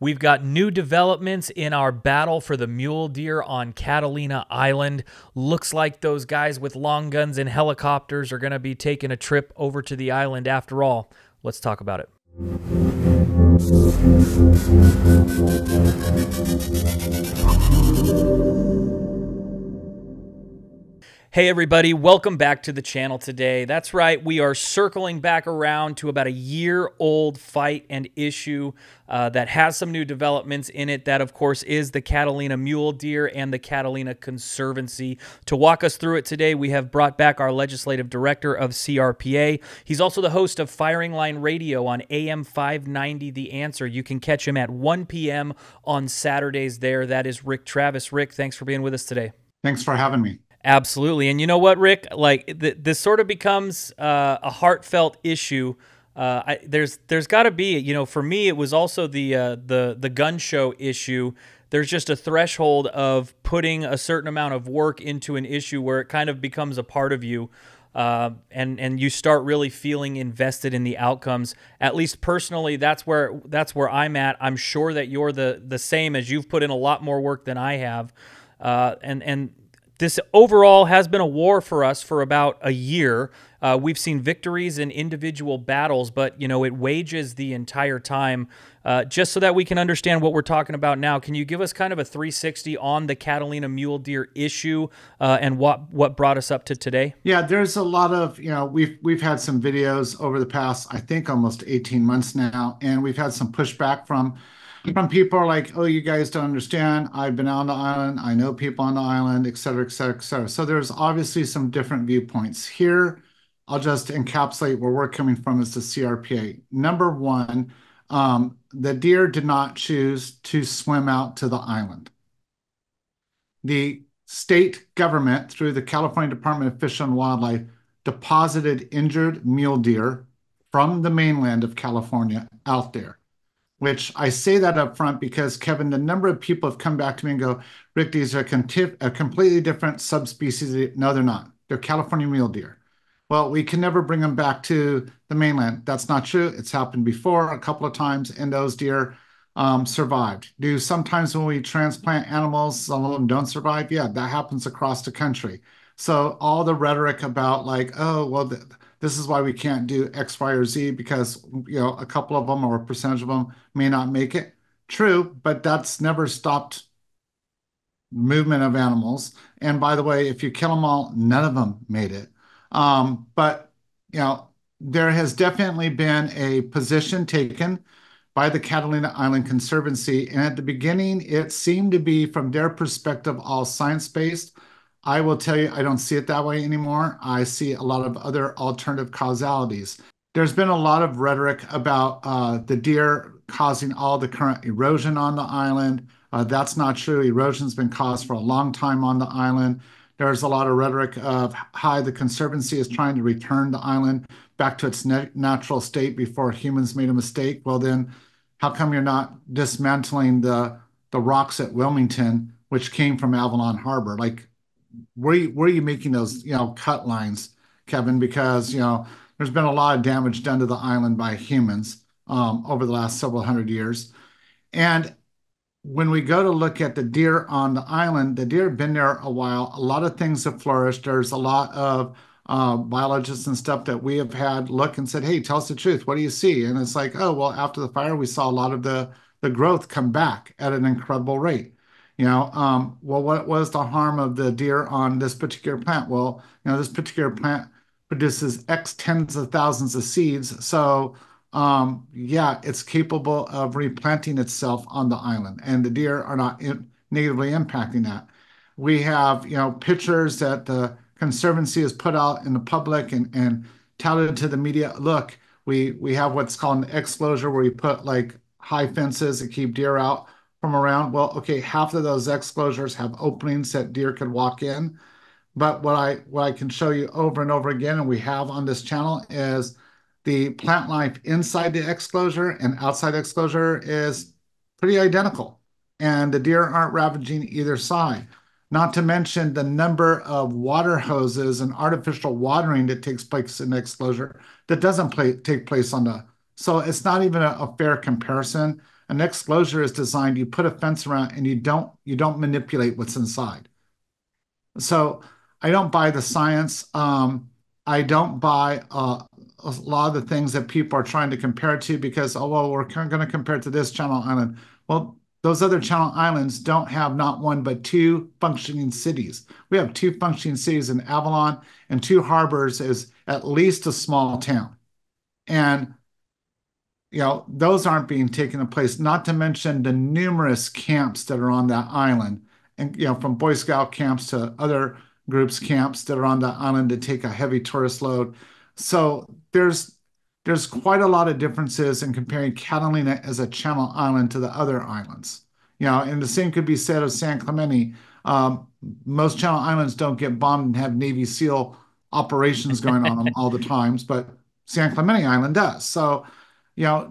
We've got new developments in our battle for the mule deer on Catalina Island. Looks like those guys with long guns and helicopters are going to be taking a trip over to the island after all. Let's talk about it. Hey everybody, welcome back to the channel today. That's right, we are circling back around to about a year-old fight and issue that has some new developments in it. That, of course, is the Catalina mule deer and the Catalina Conservancy. To walk us through it today, we have brought back our legislative director of CRPA. He's also the host of Firing Line Radio on AM 590 The Answer. You can catch him at 1 p.m. on Saturdays there. That is Rick Travis. Rick, thanks for being with us today. Thanks for having me. Absolutely. And you know what, Rick? Like this sort of becomes a heartfelt issue. There's got to be, you know, for me, it was also the gun show issue. There's just a threshold of putting a certain amount of work into an issue where it kind of becomes a part of you, and you start really feeling invested in the outcomes. At least personally, that's where I'm at. I'm sure that you're the same, as you've put in a lot more work than I have, and this overall has been a war for us for about a year. We've seen victories in individual battles, but, you know, it wages the entire time. Just so that we can understand what we're talking about now, can you give us kind of a 360 on the Catalina mule deer issue and what brought us up to today? Yeah, there's a lot of, you know, we've had some videos over the past, I think, almost 18 months now, and we've had some pushback from people like, oh, you guys don't understand. I've been on the island. I know people on the island, et cetera, et cetera, et cetera. So there's obviously some different viewpoints. Here, I'll just encapsulate where we're coming from as the CRPA. Number one, the deer did not choose to swim out to the island. The state government, through the California Department of Fish and Wildlife, deposited injured mule deer from the mainland of California out there. Which I say that up front because, Kevin, the number of people have come back to me and go, Rick, these are a completely different subspecies. No, they're not. They're California mule deer. Well, we can never bring them back to the mainland. That's not true. It's happened before a couple of times, and those deer survived. Do sometimes when we transplant animals, some of them don't survive? Yeah, that happens across the country. So all the rhetoric about like, oh, well, this is why we can't do X, Y, or Z because, you know, a couple of them or a percentage of them may not make it. True, but that's never stopped movement of animals. And by the way, if you kill them all, none of them made it. But, you know, there has definitely been a position taken by the Catalina Island Conservancy. And at the beginning, it seemed to be, from their perspective, all science-based. I will tell you, I don't see it that way anymore. I see a lot of other alternative causalities. There's been a lot of rhetoric about the deer causing all the current erosion on the island. That's not true. Erosion's been caused for a long time on the island. There's a lot of rhetoric of how the Conservancy is trying to return the island back to its natural state before humans made a mistake. Well, then, how come you're not dismantling the rocks at Wilmington, which came from Avalon Harbor? Like, where are you making those, you know, cut lines, Kevin? Because, you know, there's been a lot of damage done to the island by humans over the last several hundred years. And when we go to look at the deer on the island, the deer have been there a while. A lot of things have flourished. There's a lot of biologists and stuff that we have had look and said, hey, tell us the truth. What do you see? And it's like, oh, well, after the fire, we saw a lot of the growth come back at an incredible rate. You know, well, what was the harm of the deer on this particular plant? Well, you know, this particular plant produces X tens of thousands of seeds. So, yeah, it's capable of replanting itself on the island, and the deer are not negatively impacting that. We have, you know, pictures that the Conservancy has put out in the public and touted to the media. Look, we have what's called an exclosure where you put like high fences that keep deer out from around. Well, okay, half of those exclosures have openings that deer could walk in. But what I can show you over and over again, and we have on this channel, is the plant life inside the exclosure and outside exclosure is pretty identical. And the deer aren't ravaging either side. Not to mention the number of water hoses and artificial watering that takes place in the exclosure that doesn't take place on the. So it's not even a fair comparison. An exclosure is designed, you put a fence around and you don't manipulate what's inside. So I don't buy the science. I don't buy a lot of the things that people are trying to compare it to because, oh, well, we're going to compare it to this Channel Island. Well, those other Channel Islands don't have not one, but two functioning cities. We have two functioning cities in Avalon, and two harbors is at least a small town. And those aren't being taken in place, not to mention the numerous camps that are on that island. And, from Boy Scout camps to other groups' camps that are on that island to take a heavy tourist load. So there's quite a lot of differences in comparing Catalina as a channel island to the other islands. And the same could be said of San Clemente. Um, Most channel islands don't get bombed and have Navy SEAL operations going on them all the times, but San Clemente Island does. So,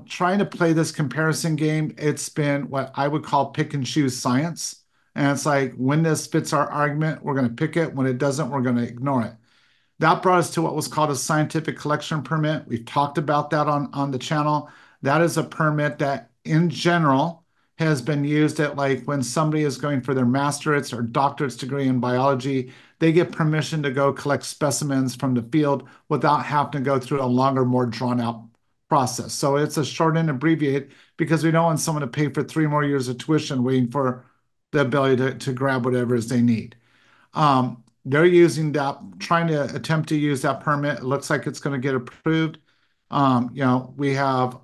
trying to play this comparison game, it's been what I would call pick and choose science. And it's like, when this fits our argument, we're going to pick it. When it doesn't, we're going to ignore it. That brought us to what was called a scientific collection permit. We've talked about that on the channel. That is a permit that, in general, has been used at like when somebody is going for their masteраtes or doctorate's degree in biology, they get permission to go collect specimens from the field without having to go through a longer, more drawn out process. So it's a short and abbreviate because we don't want someone to pay for 3 more years of tuition waiting for the ability to grab whatever it is they need. They're using that, trying to attempt to use that permit. It looks like it's going to get approved. We have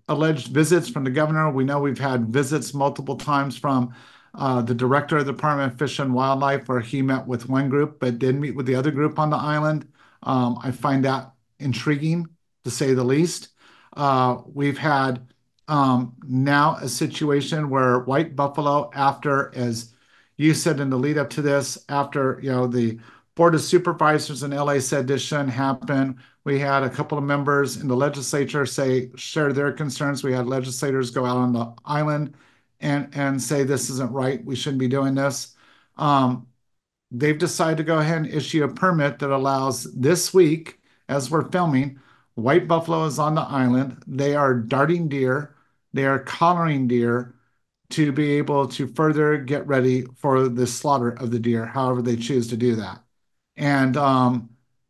alleged visits from the governor. We know we've had visits multiple times from the director of the Department of Fish and Wildlife, where he met with one group but didn't meet with the other group on the island. I find that intriguing, to say the least. We've had now a situation where white buffalo, after, as you said in the lead up to this, after the Board of Supervisors in LA said this shouldn't happen, we had a couple of members in the legislature share their concerns. We had legislators go out on the island and say this isn't right. We shouldn't be doing this. They've decided to go ahead and issue a permit that allows this week, as we're filming, white buffalo is on the island. They are darting deer. They are collaring deer to be able to further get ready for the slaughter of the deer, however they choose to do that. And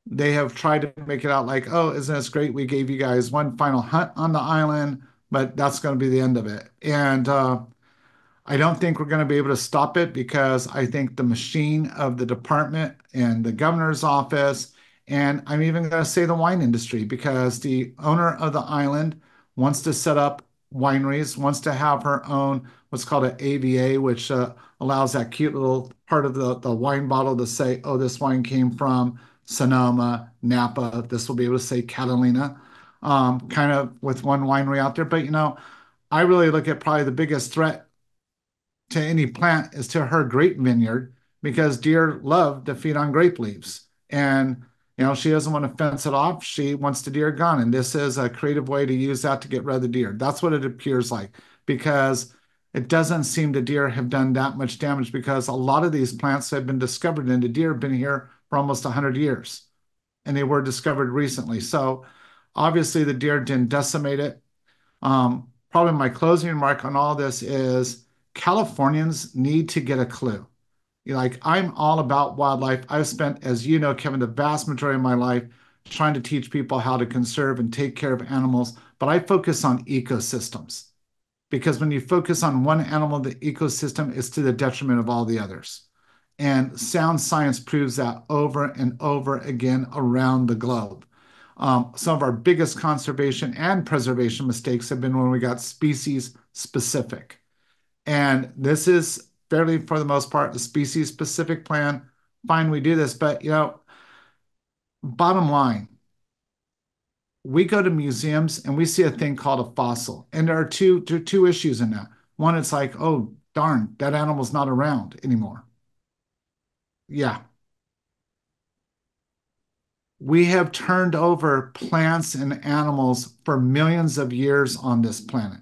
they have tried to make it out like, oh, isn't this great? We gave you guys one final hunt on the island, but that's going to be the end of it. And I don't think we're going to be able to stop it because I think the machine of the department and the governor's office, and I'm even going to say the wine industry, because the owner of the island wants to set up wineries, wants to have her own what's called an AVA, which allows that cute little part of the wine bottle to say, oh, this wine came from Sonoma, Napa. This will be able to say Catalina, kind of with one winery out there. But, I really look at probably the biggest threat to any plant is to her grape vineyard, because deer love to feed on grape leaves. And, she doesn't want to fence it off. She wants the deer gone. And this is a creative way to use that to get rid of the deer. That's what it appears like, because it doesn't seem the deer have done that much damage, because a lot of these plants have been discovered and the deer have been here for almost 100 years. And they were discovered recently. So obviously the deer didn't decimate it. Probably my closing remark on all this is Californians need to get a clue. Like, I'm all about wildlife. I've spent, as you know, Kevin, the vast majority of my life trying to teach people how to conserve and take care of animals, but I focus on ecosystems, because when you focus on one animal, the ecosystem is to the detriment of all the others. And sound science proves that over and over again around the globe. Some of our biggest conservation and preservation mistakes have been when we got species specific. And this is fairly, for the most part, a species specific plan. Fine, we do this, but bottom line, we go to museums and we see a thing called a fossil, and there are two issues in that. One, it's like, oh darn, that animal's not around anymore. Yeah, we have turned over plants and animals for millions of years on this planet.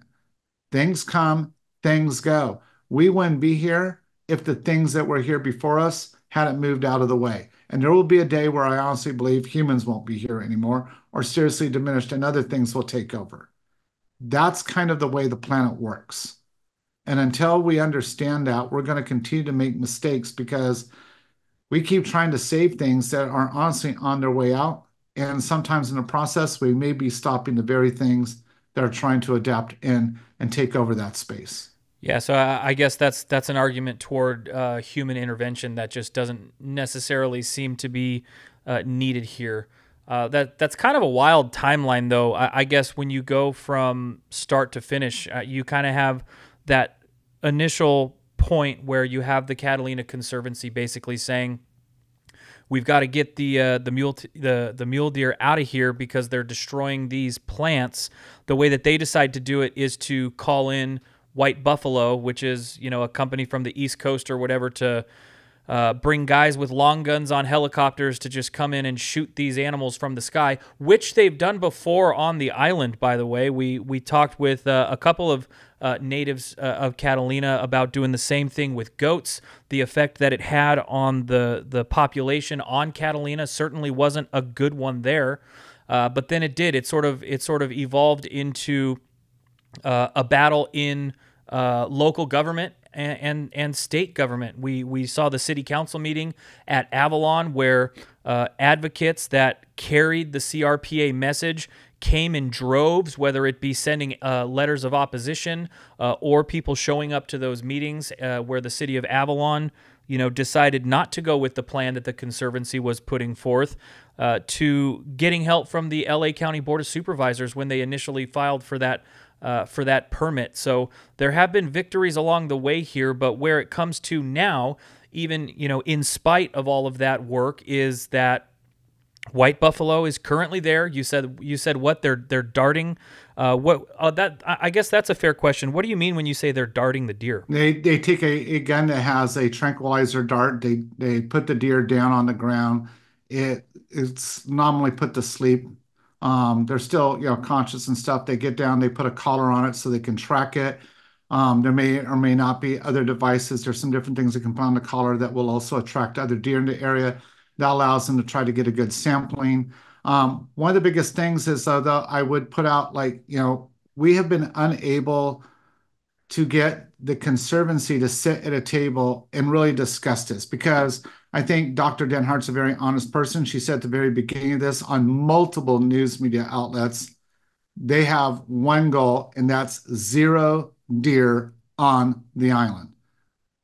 Things come, things go. We wouldn't be here if the things that were here before us hadn't moved out of the way. And there will be a day where I honestly believe humans won't be here anymore, or seriously diminished, and other things will take over. That's kind of the way the planet works. And until we understand that, we're going to continue to make mistakes because we keep trying to save things that are honestly on their way out. And sometimes in the process, we may be stopping the very things that are trying to adapt in and take over that space. Yeah, so I guess that's an argument toward human intervention that just doesn't necessarily seem to be needed here. That's kind of a wild timeline, though. I guess when you go from start to finish, you kind of have that initial point where you have the Catalina Conservancy basically saying, we've got to get the mule deer out of here because they're destroying these plants. The way that they decide to do it is to call in White Buffalo, which is a company from the East Coast or whatever, to bring guys with long guns on helicopters to just come in and shoot these animals from the sky, which they've done before on the island, by the way. We talked with a couple of natives of Catalina about doing the same thing with goats. The effect that it had on the population on Catalina certainly wasn't a good one there, but then it did. It sort of evolved into a battle in local government and state government. We saw the city council meeting at Avalon where advocates that carried the CRPA message came in droves, whether it be sending letters of opposition or people showing up to those meetings where the city of Avalon decided not to go with the plan that the Conservancy was putting forth, to getting help from the LA County Board of Supervisors when they initially filed for that permit. So there have been victories along the way here, but where it comes to now, even in spite of all of that work, is that White Buffalo is currently there. You said what they're darting. What that I guess that's a fair question. What do you mean when you say they're darting the deer? They take a gun that has a tranquilizer dart. They put the deer down on the ground. It's nominally put to sleep. They're still conscious and stuff. They get down. They put a collar on it so they can track it. There may or may not be other devices. There's some different things that can put on the collar that will also attract other deer in the area. That allows them to try to get a good sampling. One of the biggest things is though I would put out we have been unable to get the Conservancy to sit at a table and really discuss this because I think Dr. Denhart's a very honest person. She said at the very beginning of this on multiple news media outlets, they have one goal, and that's zero deer on the island.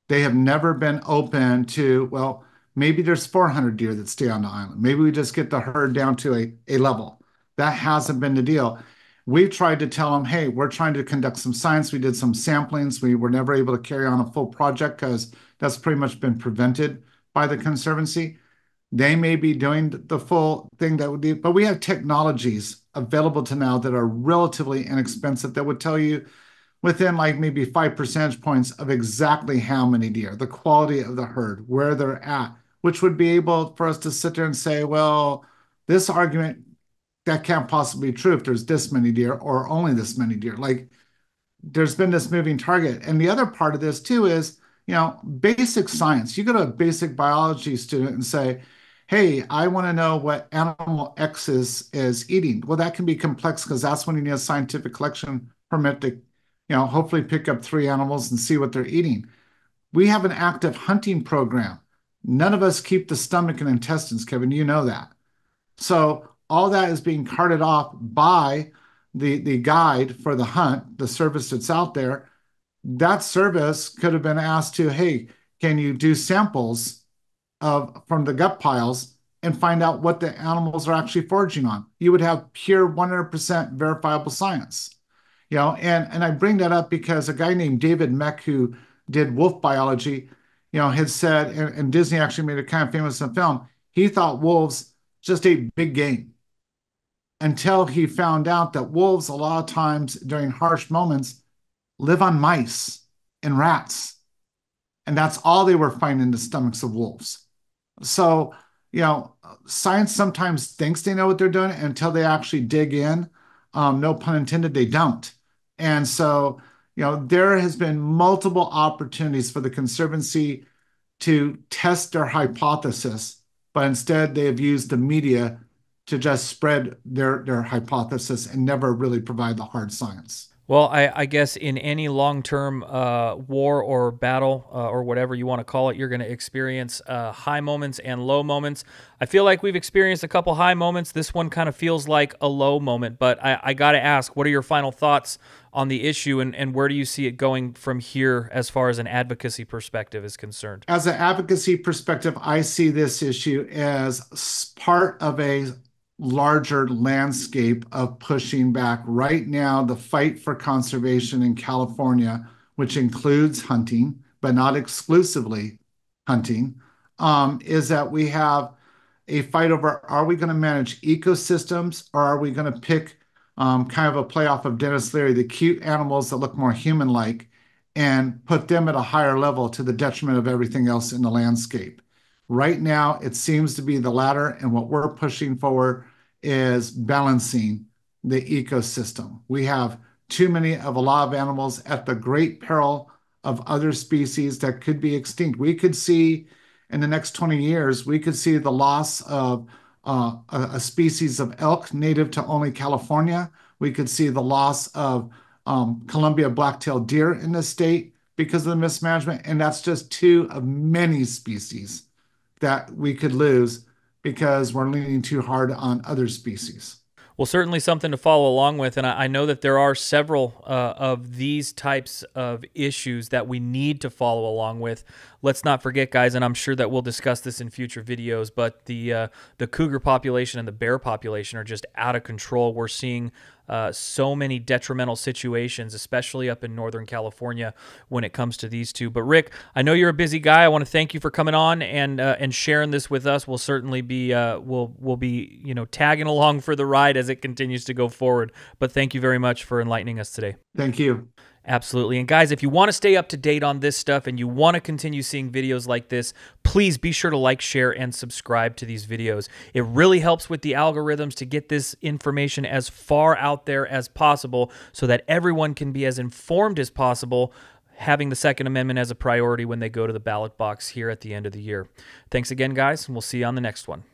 They have never been open to, well, maybe there's 400 deer that stay on the island. Maybe we just get the herd down to a level. That hasn't been the deal. We've tried to tell them, hey, we're trying to conduct some science. We did some samplings. We were never able to carry on a full project because that's pretty much been prevented by the Conservancy. They may be doing the full thing that would be, but we have technologies available to now that are relatively inexpensive that would tell you within like maybe 5 percentage points of exactly how many deer, the quality of the herd, where they're at, which would be able for us to sit there and say, well, this argument that can't possibly be true if there's this many deer or only this many deer. Like there's been this moving target. And the other part of this too is, basic science. You go to a basic biology student and say, hey, I want to know what animal X is eating. Well, that can be complex because that's when you need a scientific collection permit to, hopefully pick up 3 animals and see what they're eating. We have an active hunting program. None of us keep the stomach and intestines, Kevin. You know that. So all that is being carted off by the guide for the hunt, the service that's out there. That service could have been asked to, hey, can you do samples from the gut piles and find out what the animals are actually foraging on? You would have pure 100% verifiable science. And I bring that up because a guy named David Meck, who did wolf biology, had said, and Disney actually made it kind of famous in film, he thought wolves just ate big game until he found out that wolves, a lot of times during harsh moments, live on mice and rats. And that's all they were finding in the stomachs of wolves. So, science sometimes thinks they know what they're doing until they actually dig in. No pun intended, they don't. And so, there has been multiple opportunities for the Conservancy to test their hypothesis, but instead they have used the media to just spread their hypothesis and never really provide the hard science. Well, I guess in any long-term war or battle or whatever you want to call it, you're going to experience high moments and low moments. I feel like we've experienced a couple high moments. This one kind of feels like a low moment, but I got to ask, what are your final thoughts on the issue, and where do you see it going from here as far as an advocacy perspective is concerned? As an advocacy perspective, I see this issue as part of a larger landscape of pushing back. Right now, the fight for conservation in California, which includes hunting, but not exclusively hunting, is that we have a fight over, are we going to manage ecosystems, or are we going to pick kind of a playoff of Dennis Leary, the cute animals that look more human-like, and put them at a higher level to the detriment of everything else in the landscape? Right now, it seems to be the latter, and what we're pushing for is balancing the ecosystem. We have too many of a lot of animals at the great peril of other species that could be extinct. We could see in the next 20 years, we could see the loss of a species of elk native to only California. We could see the loss of Columbia black-tailed deer in this state because of the mismanagement. And that's just two of many species that we could lose because we're leaning too hard on other species. Well, certainly something to follow along with, and I know that there are several of these types of issues that we need to follow along with. Let's not forget, guys, and I'm sure that we'll discuss this in future videos, but the cougar population and the bear population are just out of control. We're seeing so many detrimental situations, especially up in Northern California when it comes to these two. But Rick, I know you're a busy guy. I want to thank you for coming on and sharing this with us. We'll certainly be we'll be tagging along for the ride as it continues to go forward. But thank you very much for enlightening us today. Thank you. Absolutely. And guys, if you want to stay up to date on this stuff and you want to continue seeing videos like this, please be sure to like, share, and subscribe to these videos. It really helps with the algorithms to get this information as far out there as possible so that everyone can be as informed as possible, having the Second Amendment as a priority when they go to the ballot box here at the end of the year. Thanks again, guys, and we'll see you on the next one.